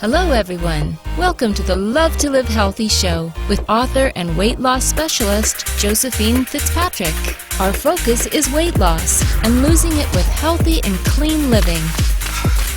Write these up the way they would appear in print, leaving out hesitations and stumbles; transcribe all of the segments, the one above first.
Hello, everyone. Welcome to the Love to Live Healthy show with author and weight loss specialist Josephine Fitzpatrick. Our focus is weight loss and losing it with healthy and clean living.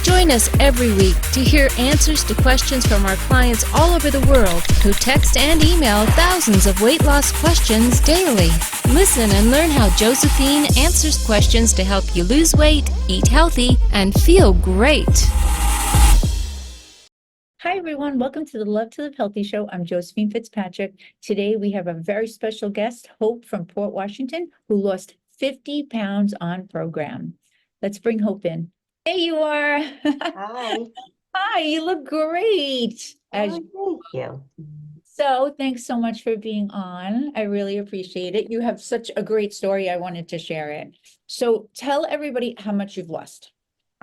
Join us every week to hear answers to questions from our clients all over the world who text and email thousands of weight loss questions daily. Listen and learn how Josephine answers questions to help you lose weight, eat healthy, and feel great. Hi, everyone. Welcome to the Love to Live Healthy show. I'm Josephine Fitzpatrick. Today, we have a very special guest, Hope from Port Washington, who lost 50 pounds on program. Let's bring Hope in. There you are. Hi. Hi, you look great. Thank you. So thanks so much for being on. I really appreciate it. You have such a great story. I wanted to share it. So tell everybody how much you've lost.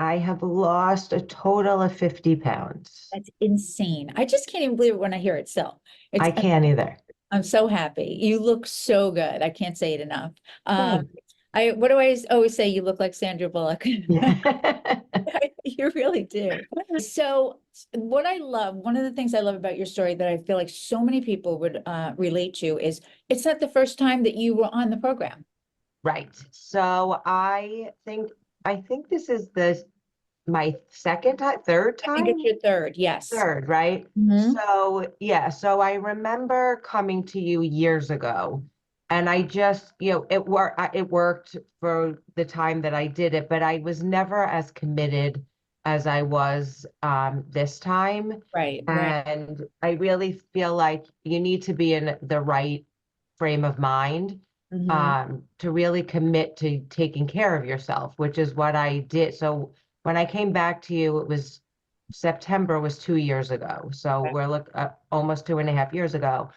I have lost a total of 50 pounds. That's insane. I just can't even believe it when I hear it. So I can't either. I'm so happy. You look so good. I can't say it enough. Thanks. What do I always say? You look like Sandra Bullock. Yeah. You really do. So what I love, one of the things I love about your story that I feel like so many people would relate to is it's not the first time that you were on the program. Right. So I think this is my third time. I think it's your third, yes. Third, right? Mhm. So yeah, so I remember coming to you years ago, and I just, it worked for the time that I did it, but I was never as committed as I was this time. Right. And I really feel like you need to be in the right frame of mind to really commit to taking care of yourself, which is what I did. So when I came back to you, it was September was 2 years ago. So we're almost 2.5 years ago.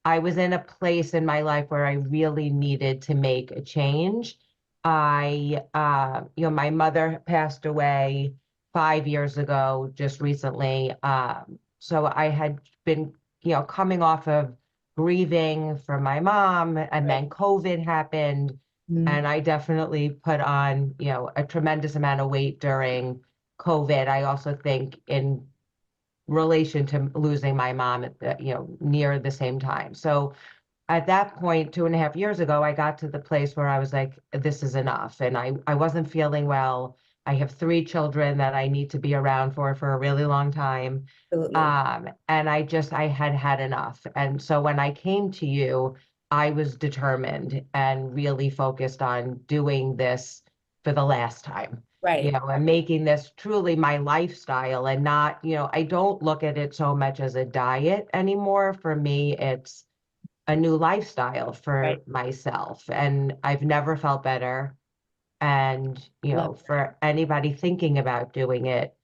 I was in a place in my life where I really needed to make a change. My mother passed away 5 years ago, just recently. So I had been, coming off of grieving for my mom, and then COVID happened. And I definitely put on, a tremendous amount of weight during COVID. I also think in relation to losing my mom at near the same time. So at that point, 2.5 years ago, I got to the place where I was like, this is enough. And I wasn't feeling well. I have 3 children that I need to be around for a really long time. Absolutely. And I had had enough. And so when I came to you, I was determined and really focused on doing this for the last time. Right. And making this truly my lifestyle, and not, I don't look at it so much as a diet anymore. For me, it's a new lifestyle for myself, and I've never felt better. And, for anybody thinking about doing it,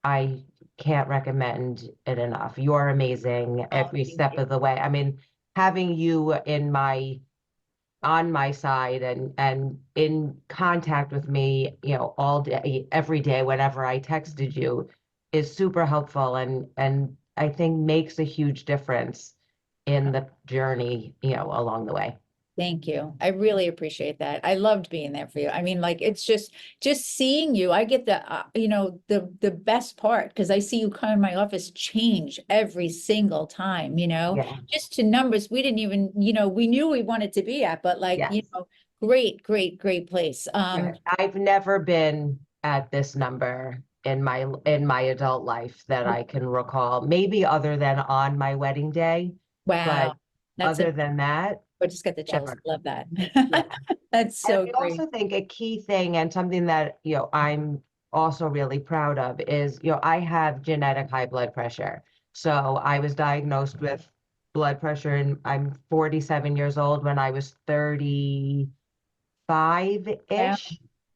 I can't recommend it enough. You're amazing every step of the way. I mean, having you on my side and in contact with me, all day, every day, whenever I texted you, is super helpful, and I think makes a huge difference in the journey, along the way. Thank you. I really appreciate that. I loved being there for you. I mean, like, it's just seeing you. I get the, the best part, because I see you come in my office change every single time, just to numbers. We didn't even, we knew we wanted to be at, but like, Yes. Great place. I've never been at this number in my adult life that I can recall, maybe other than on my wedding day. Wow. But other than that, I just got the chills. never. Love that. Yeah. That's so And I great. also think a key thing, and something that, I'm also really proud of, is, I have genetic high blood pressure. So I was diagnosed with blood pressure, and I'm 47 years old when I was 35-ish,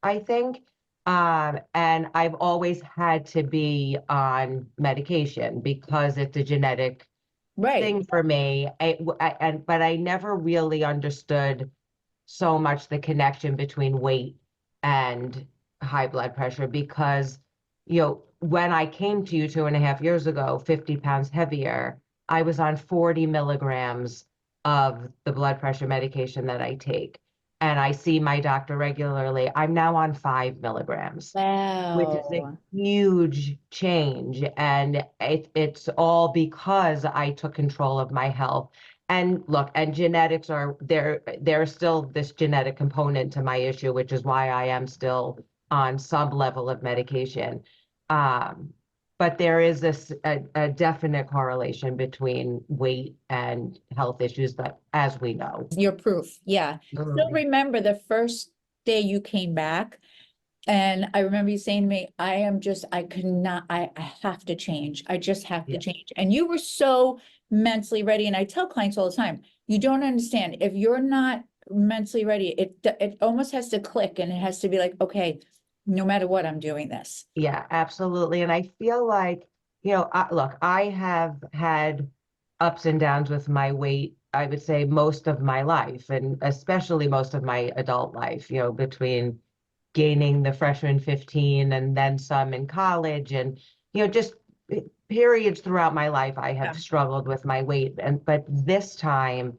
I think. And I've always had to be on medication because it's a genetic thing for me. But I never really understood so much the connection between weight and high blood pressure, because, when I came to you 2.5 years ago, 50 pounds heavier, I was on 40 milligrams of the blood pressure medication that I take. and I see my doctor regularly, I'm now on 5 milligrams, which is a Wow. huge change. And it's all because I took control of my health. And look, and genetics are there. There's still this genetic component to my issue, which is why I am still on some level of medication. Um, but there is a definite correlation between weight and health issues that, as we know. Your proof, yeah. Still remember the first day you came back, and I remember you saying to me, I could not, I have to change. I just have to Yeah. change. And you were so mentally ready. And I tell clients all the time, you don't understand. If you're not mentally ready, it almost has to click, and it has to be like, okay, no matter what, I'm doing this. Yeah, absolutely. And I feel like, look, I have had ups and downs with my weight, I would say most of my life, and especially most of my adult life, between gaining the freshman 15 and then some in college, and, just periods throughout my life, I have Yeah. struggled with my weight. But this time,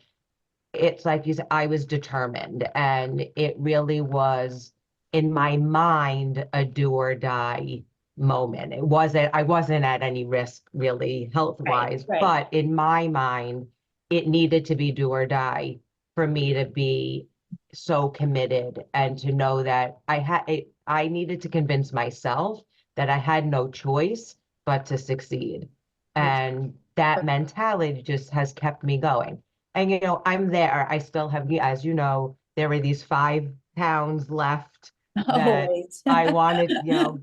it's like you said, I was determined, and it really was in my mind a do or die moment. I wasn't at any risk really health Right, wise, right. but in my mind, it needed to be do or die for me to be so committed and to know that I needed to convince myself that I had no choice but to succeed. Which, And that mentality just has kept me going. And I'm there. I still have, as you know, there were these 5 pounds left that always. I wanted,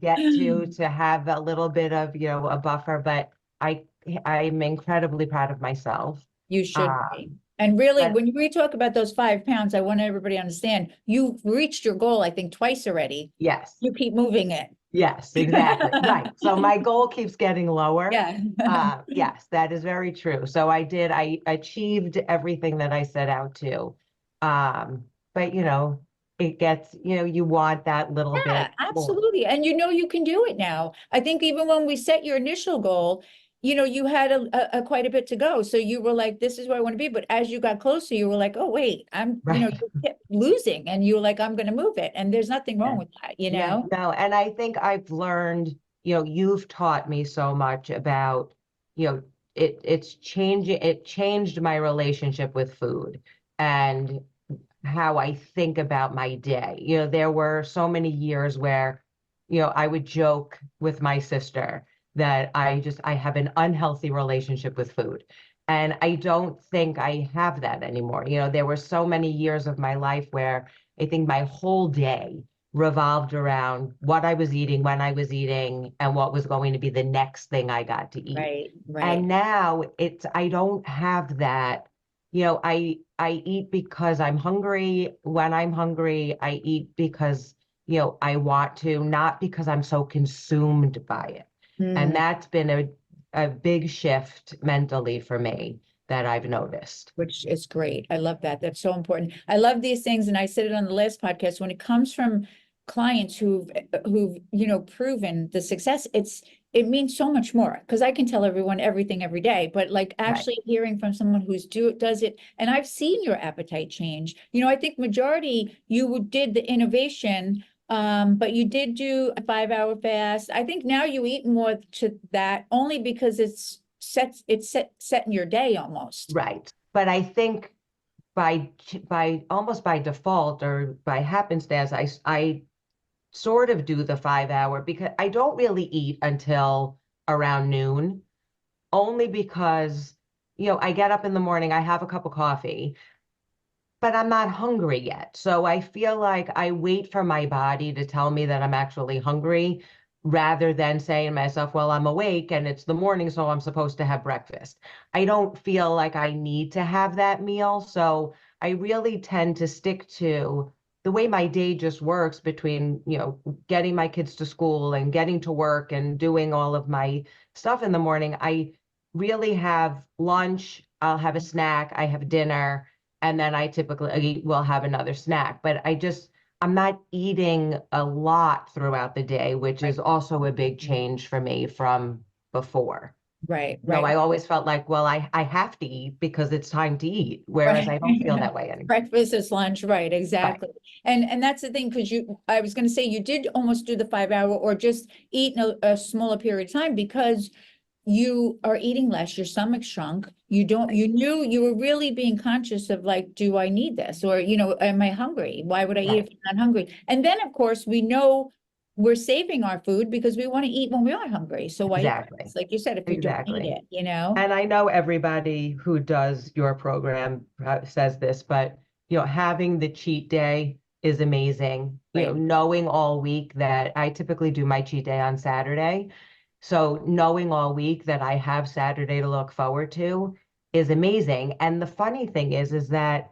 get to have a little bit of, a buffer. But I'm incredibly proud of myself. You should be. Um, And really, but when we talk about those 5 pounds, I want everybody to understand, you've reached your goal, I think, twice already. yes, You keep moving it. yes, exactly. Right. So my goal keeps getting lower. Yeah. Yes, that is very true. So I achieved everything that I set out to. But it gets, you want that little Yeah, bit more. absolutely. And you know you can do it now. I think even when we set your initial goal, you had a quite a bit to go. So you were like, this is where I want to be. But as you got closer, you were like, oh, wait, Right. you kept losing, and you were like, I'm going to move it. And there's nothing wrong Yeah. with that, Yeah, no, and I think I've learned, you've taught me so much about, it changed my relationship with food and how I think about my day. There were so many years where, I would joke with my sister that I have an unhealthy relationship with food. And I don't think I have that anymore. There were so many years of my life where I think my whole day revolved around what I was eating, when I was eating, and what was going to be the next thing I got to eat. Right, right. And now I don't have that. I eat because I'm hungry. When I'm hungry, I eat because, I want to, not because I'm so consumed by it. And Hmm. that's been a big shift mentally for me that I've noticed. Which is great. I love that. That's so important. I love these things, and I said it on the last podcast, when it comes from clients who've proven the success, it means so much more, because I can tell everyone everything every day, but like Right. actually hearing from someone does it, and I've seen your appetite change. I think majority did the innovation, but you did do a 5-hour fast. I think now you eat more to that only because it's set in your day almost. Right. But I think by almost by default or by happenstance, I sort of do the 5 hour because I don't really eat until around noon, only because, I get up in the morning, I have a cup of coffee, but I'm not hungry yet. So I feel like I wait for my body to tell me that I'm actually hungry rather than saying to myself, well, I'm awake and it's the morning, so I'm supposed to have breakfast. I don't feel like I need to have that meal. So I really tend to stick to the way my day just works between, getting my kids to school and getting to work and doing all of my stuff in the morning. I really have lunch, I'll have a snack, I have dinner, and then I typically will have another snack. But I'm not eating a lot throughout the day, which is also a big change for me from before. Right, No, right, I always felt like, well, I have to eat because it's time to eat, whereas right. I don't feel that way anymore. Breakfast is lunch, right, Right. exactly. And that's the thing, because I was gonna say, you did almost do the 5 hour or just eat in a smaller period of time because you are eating less, your stomach shrunk. You don't, you knew you were really being conscious of like, do I need this? Or, am I hungry? Why would I eat if Right. I'm not hungry? And then, of course, we know we're saving our food because we want to eat when we are hungry. So why eat less? Exactly. Like you said, if you don't need Exactly. it? And I know everybody who does your program says this, but having the cheat day is amazing. Right, Knowing all week that I typically do my cheat day on Saturday. So knowing all week that I have Saturday to look forward to is amazing. And the funny thing is that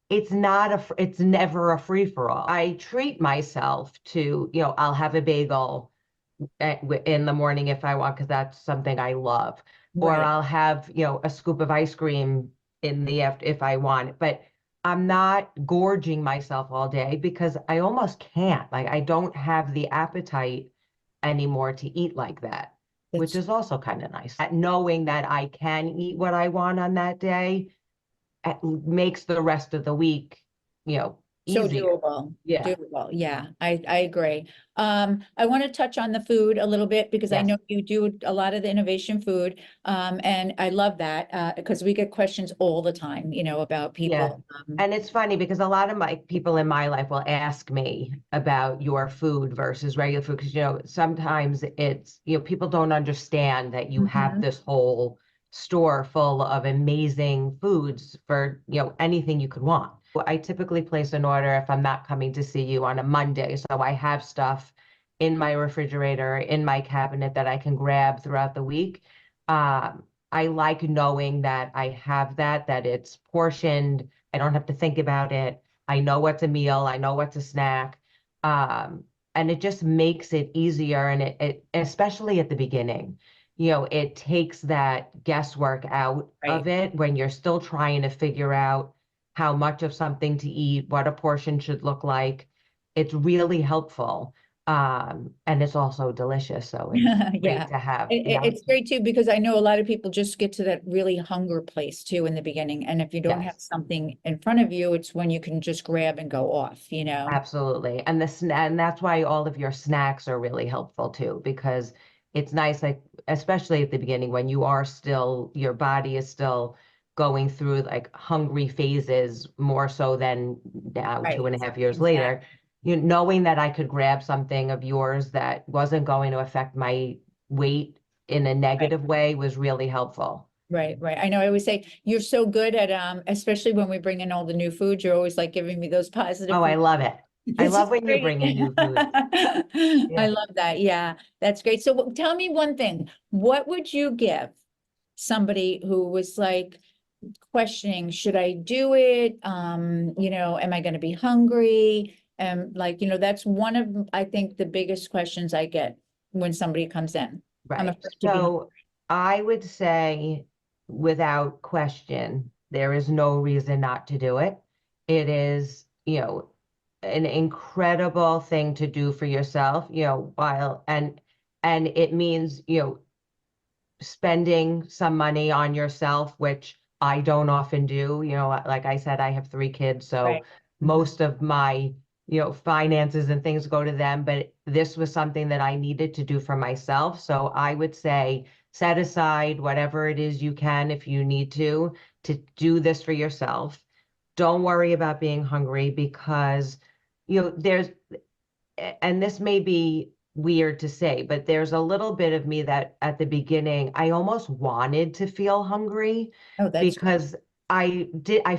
it's never a free for all. I treat myself to, I'll have a bagel in the morning if I want, because that's something I love. Or right. I'll have, a scoop of ice cream in the after if I want it. But I'm not gorging myself all day because I almost can't. Like I don't have the appetite anymore to eat like that, which That's is also kind of nice. Knowing that I can eat what I want on that day makes the rest of the week, so easier. doable, Yeah. doable. Yeah, I agree. I want to touch on the food a little bit because I Yes. know you do a lot of the innovation food. And I love that because we get questions all the time, about Yeah. people. And it's funny because a lot of my people in my life will ask me about your food versus regular food because, sometimes it's, people don't understand that you have Mhm. this whole store full of amazing foods for, anything you could want. I typically place an order if I'm not coming to see you on a Monday. So I have stuff in my refrigerator, in my cabinet that I can grab throughout the week. Um, I like knowing that I have that it's portioned. I don't have to think about it. I know what's a meal. I know what's a snack. Um, and it just makes it easier. And it especially at the beginning, it takes that guesswork out Right. of it when you're still trying to figure out how much of something to eat, what a portion should look like. It's really helpful. And it's also delicious. So it's great Yeah. to have the It's opportunity. great too, because I know a lot of people just get to that really hunger place too in the beginning. And if you don't have Yes. something in front of you, it's when you can just grab and go off. Absolutely. And that's why all of your snacks are really helpful too, because it's nice, like, especially at the beginning when your body is still going through like hungry phases more so than now Right. 2.5 years Exactly. later, knowing that I could grab something of yours that wasn't going to affect my weight in a Right. negative way was really helpful. Right, right. I know I always say you're so good at especially when we bring in all the new food, you're always like giving me those positive Oh, I feedback. love it. I This is love when you great. bring in new foods. I Yeah. love that. Yeah, that's great. So tell me one thing. What would you give somebody who was like questioning, should I do it? Am I going to be hungry? And like, that's one of, I think, the biggest questions I get when somebody comes in. I'm Right. afraid to be hungry. So I would say, without question, there is no reason not to do it. It is, an incredible thing to do for yourself, while and it means, spending some money on yourself, which I don't often do. Like I said, I have 3 kids, so Right. Mhm. most of my, finances and things go to them. But this was something that I needed to do for myself. So I would say set aside whatever it is you can if you need to do this for yourself. Don't worry about being hungry because, and this may be weird to say, but there's a little bit of me that at the beginning, I almost wanted to feel hungry Oh, that's great. because I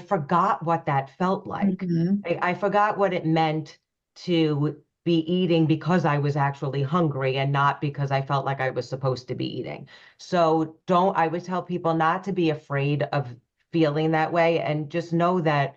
forgot what that felt like. Mhm. I forgot what it meant to be eating because I was actually hungry and not because I felt like I was supposed to be eating. So I would tell people not to be afraid of feeling that way and just know that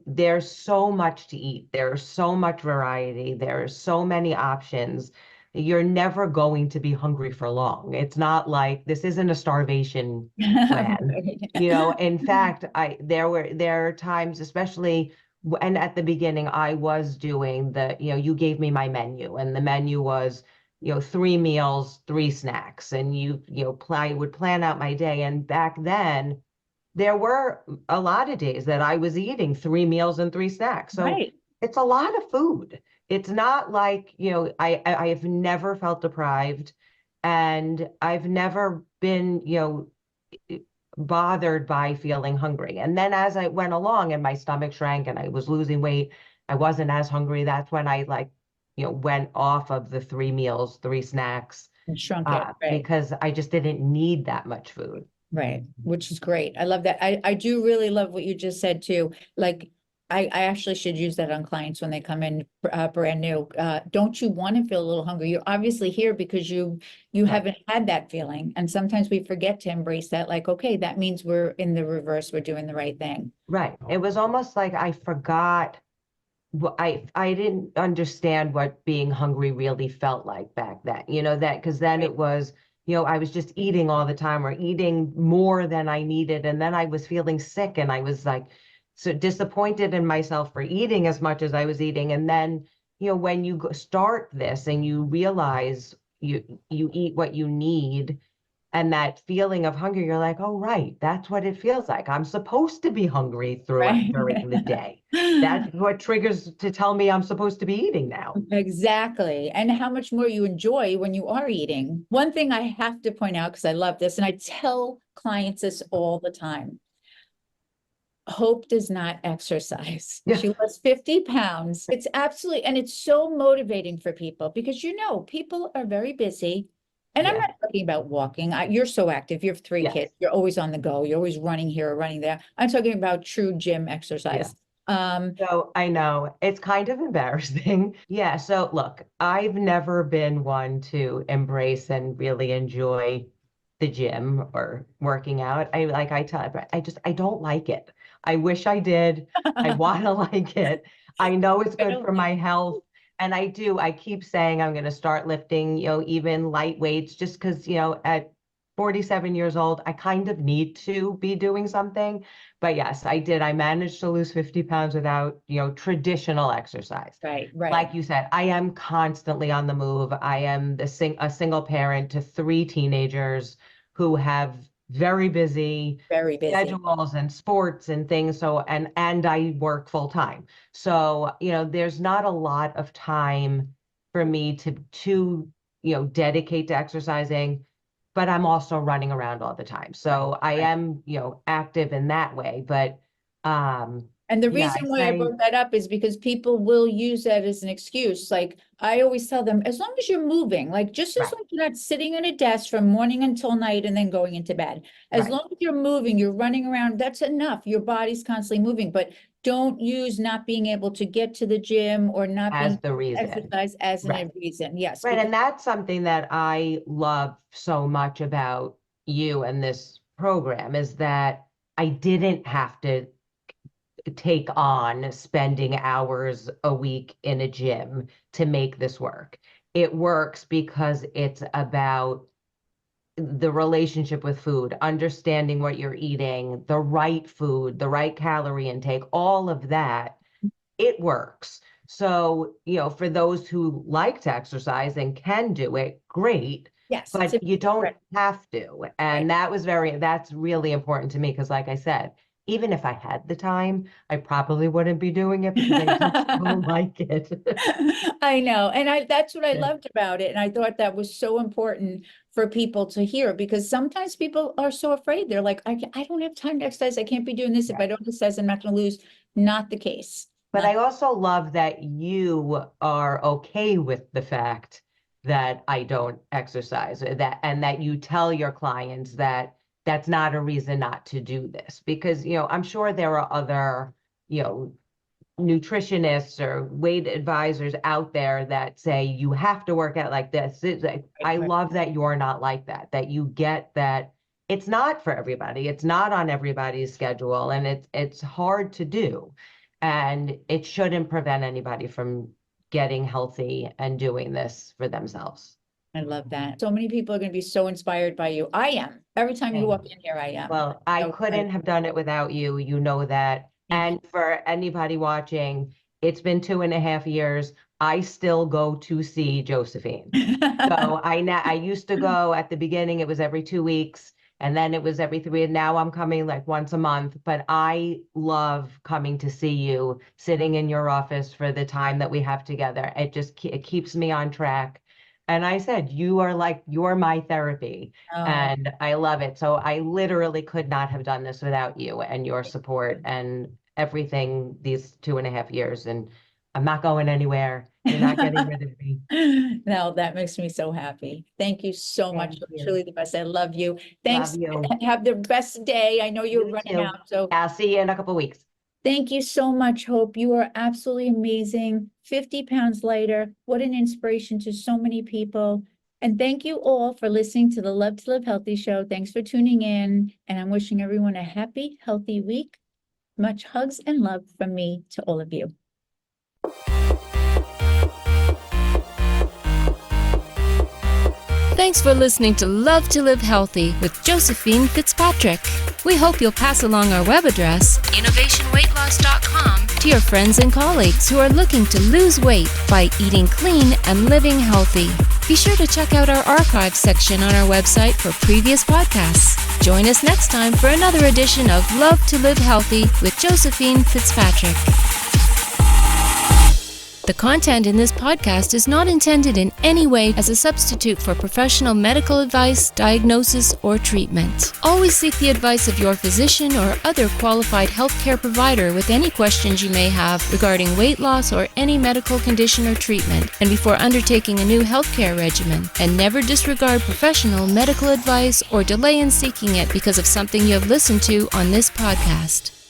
there's so much to eat. There's so much variety. There's so many options. You're never going to be hungry for long. It's not like this isn't a starvation plan. In fact, there are times, especially and at the beginning, I was doing you gave me my menu, and the menu was 3 meals, 3 snacks, and I would plan out my day. And back then, there were a lot of days that I was eating 3 meals and 3 snacks. So Right. it's a lot of food. It's not like, I have never felt deprived, and I've never been, bothered by feeling hungry. And then as I went along and my stomach shrank and I was losing weight, I wasn't as hungry. That's when I went off of the 3 meals, 3 snacks, And shrunk it. Right. because I just didn't need that much food. Right. Which is great. I love that. I do really love what you just said too. Like, I actually should use that on clients when they come in brand new. Don't you want to feel a little hungry? You're obviously here because you Right. haven't had that feeling. And sometimes we forget to embrace that. Like, okay, that means we're in the reverse. We're doing the right thing. Right. It was almost like I forgot. I didn't understand what being hungry really felt like back then. That because then Right. it was, I was just eating all the time or eating more than I needed. And then I was feeling sick and I was like so disappointed in myself for eating as much as I was eating. And then, when you start this and you realize you eat what you need, and that feeling of hunger, you're like, oh, right, that's what it feels like. I'm supposed to be hungry Right. during the day. That's what triggers to tell me I'm supposed to be eating now. Exactly. And how much more you enjoy when you are eating. One thing I have to point out, because I love this, and I tell clients this all the time. Hope does not exercise. Yeah. She lost 50 pounds. It's absolutely, and it's so motivating for people because people are very busy. And I'm Yeah. not talking about walking. You're so active. You have 3 Yes. kids. You're always on the go. You're always running here or running there. I'm talking about true gym exercise. So I know it's kind of embarrassing. Yeah. So look, I've never been one to embrace and really enjoy the gym or working out. I don't like it. I wish I did. I want to like it. I know it's I good don't for like my health. And I keep saying I'm going to start lifting, even light weights just because, at 47 years old, I kind of need to be doing something. But yes, I did. I managed to lose 50 pounds without, traditional exercise. Right, right. Like you said, I am constantly on the move. I am a single parent to 3 teenagers who have very busy Very busy. schedules and sports and things. So, and I work full time. So, there's not a lot of time for me to, dedicate to exercising, but I'm also running around all the time. So I am, active in that way. But And the yeah, reason I'd why I say brought that up is because people will use that as an excuse. Like I always tell them, as long as you're moving, like just as right, long as you're not sitting at a desk from morning until night and then going into bed, as right. long as you're moving, you're running around, that's enough. Your body's constantly moving, but don't use not being able to get to the gym or not being As the reason. exercise as Right. a reason. Yes, Right. because And that's something that I love so much about you and this program is that I didn't have to take on spending hours a week in a gym to make this work. It works because it's about the relationship with food, understanding what you're eating, the right food, the right calorie intake, all of that, it works. So, for those who like to exercise and can do it, great, yes, it's but you don't right. have to. And that's really important to me because, like I said, even if I had the time, I probably wouldn't be doing it because I just don't like it. I know. And that's what I Yeah. loved about it. And I thought that was so important for people to hear because sometimes people are so afraid. They're like, I don't have time to exercise. I can't be doing this. If I don't exercise, I'm not going to lose. Not the case. But Not I also love that you are okay with the fact that I don't exercise, and that you tell your clients that that's not a reason not to do this because, I'm sure there are other, you know, nutritionists or weight advisors out there that say you have to work out like this. I right. love that you're not like that you get that it's not for everybody. It's not on everybody's schedule and it's hard to do. And it shouldn't prevent anybody from getting healthy and doing this for themselves. I love that. So many people are going to be so inspired by you. I am. Every time you walk in here, I am. Well, I So couldn't excited. have done it without you. You know that. Thank you. And for anybody watching, it's been 2.5 years. I still go to see Josephine. So I used to go at the beginning, it was every 2 weeks, and then it was every three, and now I'm coming like once a month. But I love coming to see you, sitting in your office for the time that we have together. It keeps me on track. And I said, you're my therapy, Oh, and I love it. So I literally could not have done this without you and your support and everything these 2.5 years. And I'm not going anywhere. You're not getting rid of me. no, that makes me so happy. Thank you so much. Thank You're you. truly the best. I love you. Love Thanks. you. Have the best day. I know you're You running too. out, so I'll see you in a couple weeks. thank you so much, Hope. You are absolutely amazing. 50 pounds lighter. What an inspiration to so many people. And thank you all for listening to the Love to Live Healthy show. Thanks for tuning in. And I'm wishing everyone a happy, healthy week. Much hugs and love from me to all of you. Thanks for listening to Love to Live Healthy with Josephine Fitzpatrick. We hope you'll pass along our web address, innovationweightloss.com, to your friends and colleagues who are looking to lose weight by eating clean and living healthy. Be sure to check out our archives section on our website for previous podcasts. Join us next time for another edition of Love to Live Healthy with Josephine Fitzpatrick. The content in this podcast is not intended in any way as a substitute for professional medical advice, diagnosis, or treatment. Always seek the advice of your physician or other qualified healthcare provider with any questions you may have regarding weight loss or any medical condition or treatment, and before undertaking a new healthcare regimen. And never disregard professional medical advice or delay in seeking it because of something you have listened to on this podcast.